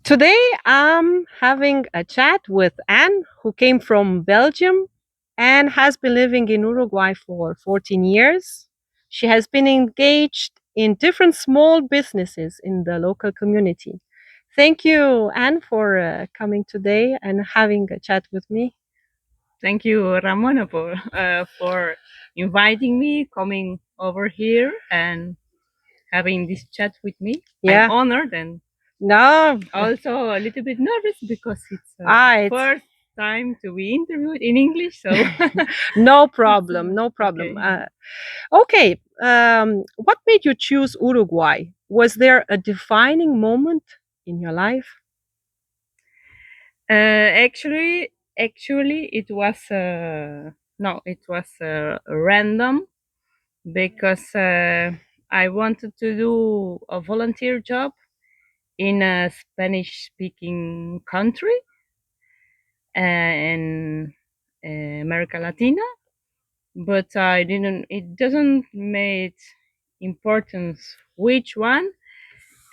Today, I'm having a chat with Anne, who came from Belgium and has been living in Uruguay for 14 years. She has been engaged in different small businesses in the local community. Thank you, Anne, for coming today and having a chat with me. Thank you, Ramona, for inviting me, coming over here and having this chat with me. I'm Yeah. honored and No. also a little bit nervous because it's It's first time to be interviewed in English. So no problem. No problem. okay. Okay. What made you choose Uruguay? Was there a defining moment in your life? Actually, it was no, it was random because I wanted to do a volunteer job in a Spanish-speaking country in America Latina, but I didn't. It doesn't make importance which one.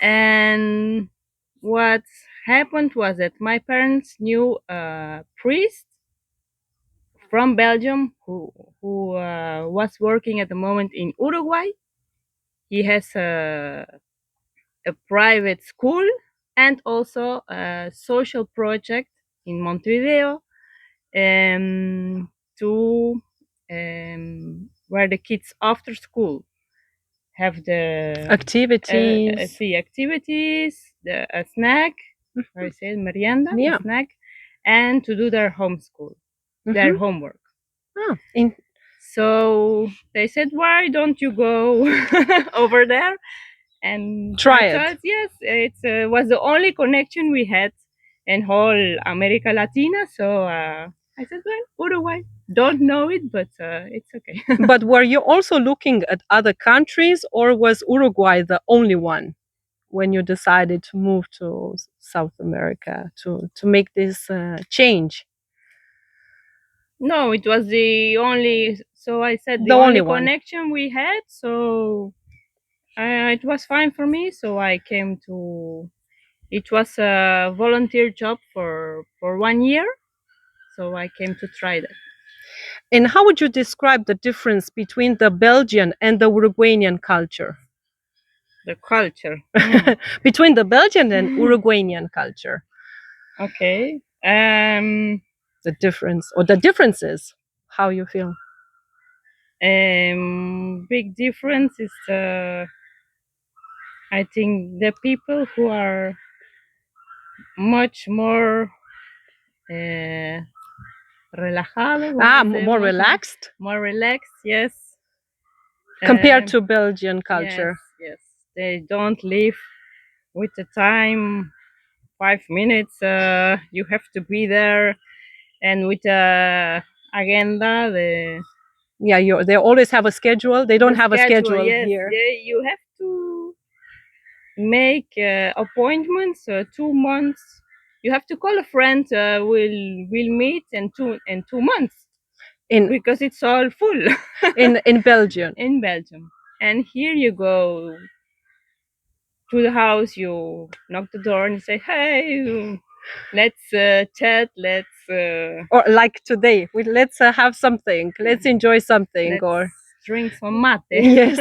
And what happened was that my parents knew a priest from Belgium who was working at the moment in Uruguay. He has a private school and also a social project in Montevideo to where the kids after school have the Activities. see activities, a snack, how I say it, merienda, Yeah. a snack, and to do their homeschool, their Hmm. homework. Oh, So they said, "Why don't you go over there?" And try I it. thought, yes, it was the only connection we had in whole America Latina. So I said, well, Uruguay. Don't know it, but it's okay. But were you also looking at other countries, or was Uruguay the only one when you decided to move to South America to make this change? No, it was the only. So I said the The only only one. connection we had. So it was fine for me. So I came to. It was a volunteer job for 1 year. So I came to try that. And how would you describe the difference between the Belgian and the Uruguayan culture? The culture. Between the Belgian and Uruguayan culture, Okay. the difference or the differences, how you feel? Big difference is I think the people who are much more relajados, More relaxed more relaxed. Yes. compared Um, to Belgian yes, culture. yes. They don't live with the time. 5 minutes. You have to be there, and with agenda, Yeah, they always have a schedule. They don't the have a schedule. schedule Yes, here. you have to make appointments 2 months. You have to call a friend. We'll meet in 2 months In because it's all full in Belgium. in Belgium. And here you go to the house. You knock the door and say, "Hey, let's chat. Let's Or like today, let's have something. Let's enjoy something. let's Or drink some mate." yes,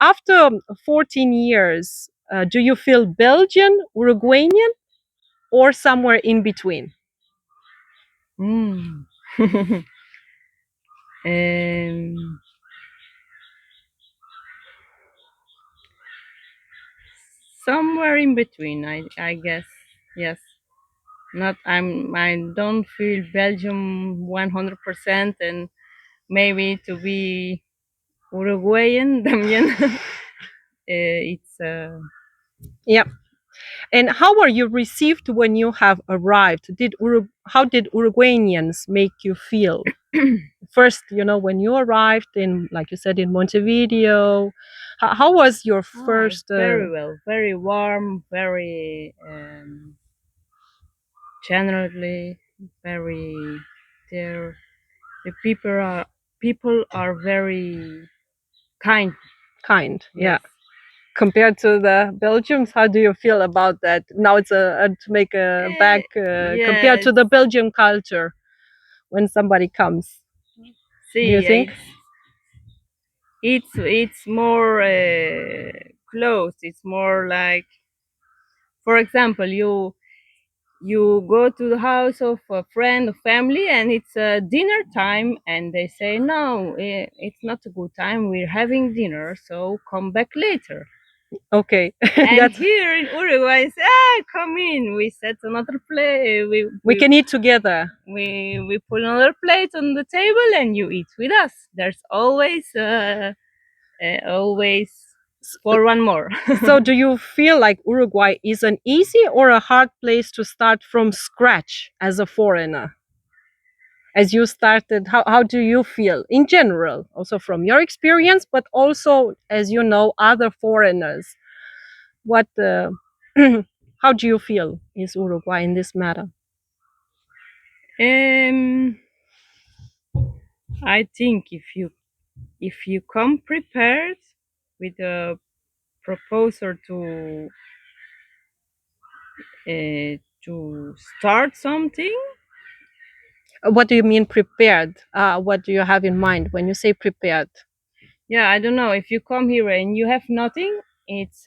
after 14 years, do you feel Belgian, Uruguayan, or somewhere in between? Mm. um, somewhere in between, I guess. Yes. Not I don't feel Belgium 100%, and maybe to be Uruguayan también. It's Yeah. And how were you received when you have arrived? How did Uruguayans make you feel? First, when you arrived in, like you said, in Montevideo, how was your first? very well, very warm, very generally, very there. The people are very kind. Kind, yeah. Yes. compared to the Belgians? How do you feel about that? Now it's to make a back compared Yes. to the Belgian culture when somebody comes. Do you See, think? it's more close. It's more like, for example, you go to the house of a friend or family and it's dinner time, and they say no, it's not a good time, we're having dinner, so come back later. Okay, And that's here in Uruguay, say, come in, we set another plate, we can eat together. we put another plate on the table and you eat with us. There's always for one more. So, do you feel like Uruguay is an easy or a hard place to start from scratch as a foreigner? As you started, how do you feel in general, also from your experience, but also as you know other foreigners? What, how do you feel is Uruguay in this matter? um, I think if you come prepared with a proposal to start something. What do you mean prepared? What do you have in mind when you say prepared? Yeah, I don't know, if you come here and you have nothing, it's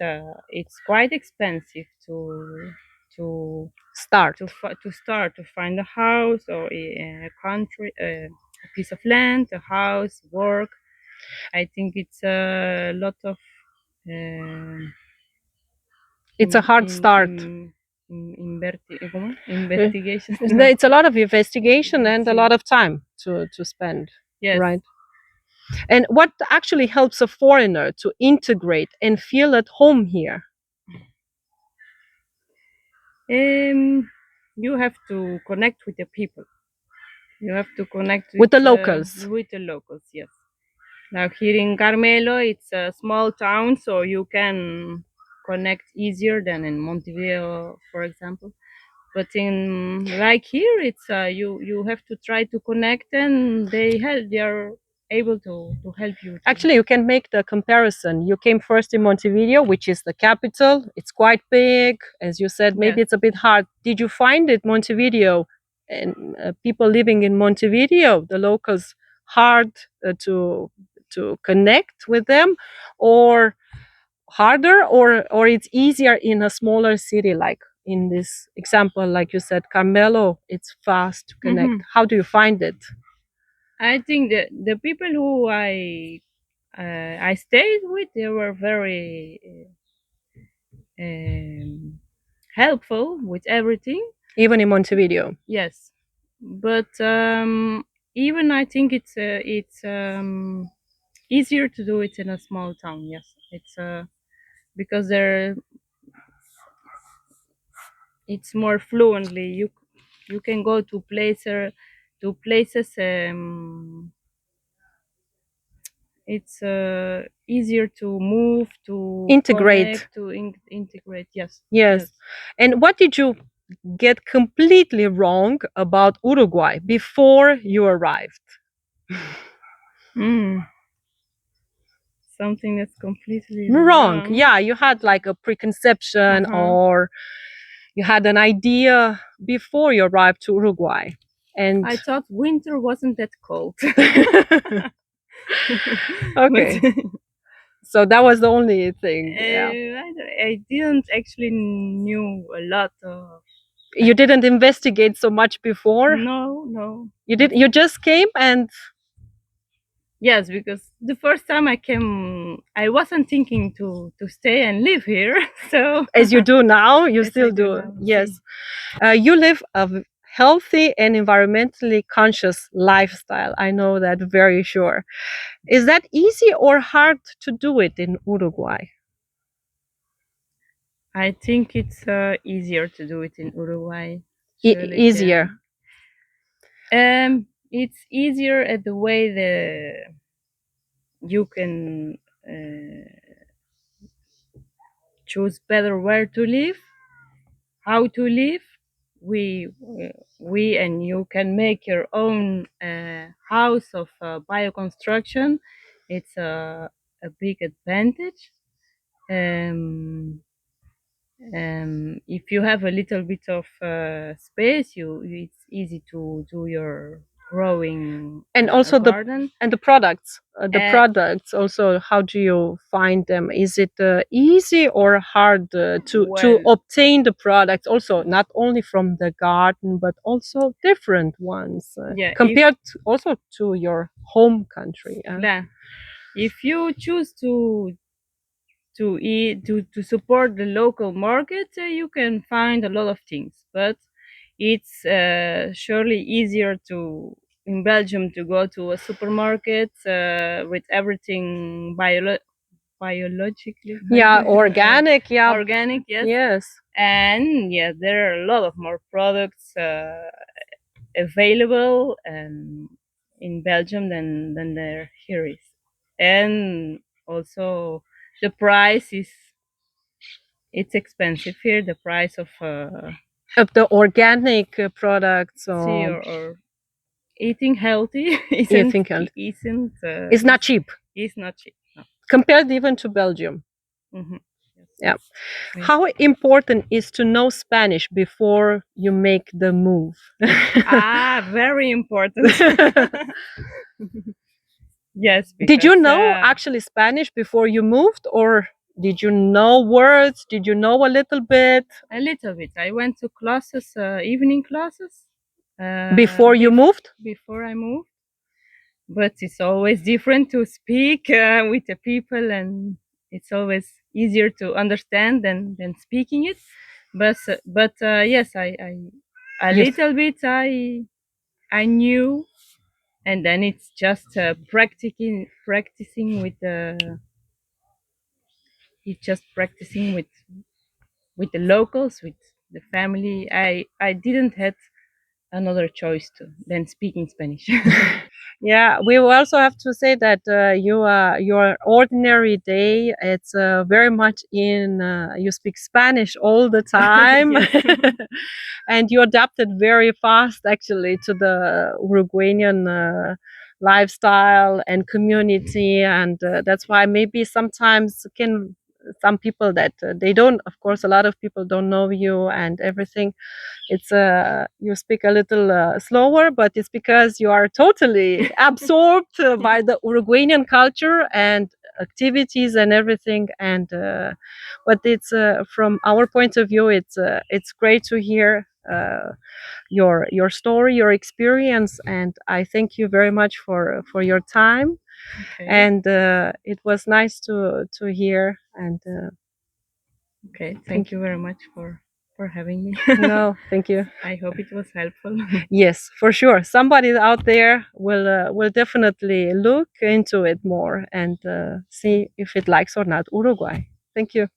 quite expensive to Start. to start to find a house or a country, a piece of land, a house, work. I think it's a lot of um It's a hard start. ¿cómo? Uh, Investigation. it's a lot of investigation and a Sí. lot of time to spend, Yes. right? And what actually helps a foreigner to integrate and feel at home here? Um, you have to connect with the people. You have to connect With the locals. with the locals. Yes. Now here in Carmelo, it's a small town, so you can connect easier than in Montevideo, for example. But in like here, it's you have to try to connect, and they are able to help you to. Actually, you can make the comparison. You came first in Montevideo, which is the capital. It's quite big. As you said, maybe Yes. it's a bit hard. Did you find it, Montevideo, and people living in Montevideo, the locals, hard to connect with them, or harder, or it's easier in a smaller city like in this example, like you said, Carmelo, it's fast to connect. Mhm. How do you find it? I think that the people who I stayed with, they were very um, helpful with everything. Even in Montevideo? Yes, but even I think it's easier to do it in a small town. Yes, it's because there it's more fluently. You can go to places. It's easier to move, to Integrate. connect, to integrate. Yes, Yes. yes. And what did you get completely wrong about Uruguay before you arrived? Mm, something that's completely Wrong, wrong. yeah, you had like a preconception, Uh-huh. or you had an idea before you arrived to Uruguay. And I thought winter wasn't that cold. But okay, so that was the only thing. Yeah, I didn't actually knew a lot of. you didn't investigate so much before. No, no. You did. You just came, and Yes, because the first time I came, I wasn't thinking to stay and live here. So as you do now, you as I still do do. now. See. Yes, you live a healthy and environmentally conscious lifestyle. I know that very sure. Is that easy or hard to do it in Uruguay? I think it's easier to do it in Uruguay. Surely, yeah. Easier. It's easier at the way you can choose better where to live, how to live. We and you can make your own house of bioconstruction. It's a big advantage. Um, if you have a little bit of space, it's easy to do your growing And also garden. the products, Uh, also, how do you find them? Is it easy or hard to well, obtain the products? Also, not only from the garden, but also different ones yeah, compared also to your home country. yeah, if you choose to support the local market, you can find a lot of things, but it's surely easier to in Belgium to go to a supermarket with everything biologically Yeah, organic. Yeah, organic, yes. yes. And yeah, there are a lot of more products available in Belgium than there here is. And also the price is it's expensive here. The price of Of the organic products, see or eating healthy you isn't think isn't it's not cheap is not cheap. No. compared even to Belgium. Hmm. Yes. Yeah. Yes. How important is to know Spanish before you make the move? Ah, very important. Yes, Did because you know actually Spanish before you moved, or did you know words? Did you know a little bit a little bit. I went to classes, evening classes, before you moved? before I moved. But it's always different to speak with the people, and it's always easier to understand than speaking it. But yes, I a Yes. little bit I knew, and then it's just practicing with the it's just practicing with the locals, with the family. I didn't have another choice to than speaking Spanish. Yeah, we will also have to say that your ordinary day, it's very much in you speak Spanish all the time, Yes. and you adapted very fast actually to the Uruguayan lifestyle and community, and that's why maybe sometimes can some people that they don't, of course, a lot of people don't know you and everything, it's you speak a little slower, but it's because you are totally absorbed by the Uruguayan culture and activities and everything. And but it's from our point of view, it's great to hear your story, your experience, and I thank you very much for your time. Okay. And it was nice to hear. And Okay. thank Thank you very much for having me. you. No, thank you. I hope it was helpful. Yes, for sure. Somebody out there will definitely look into it more and see if it likes or not Uruguay. Thank you.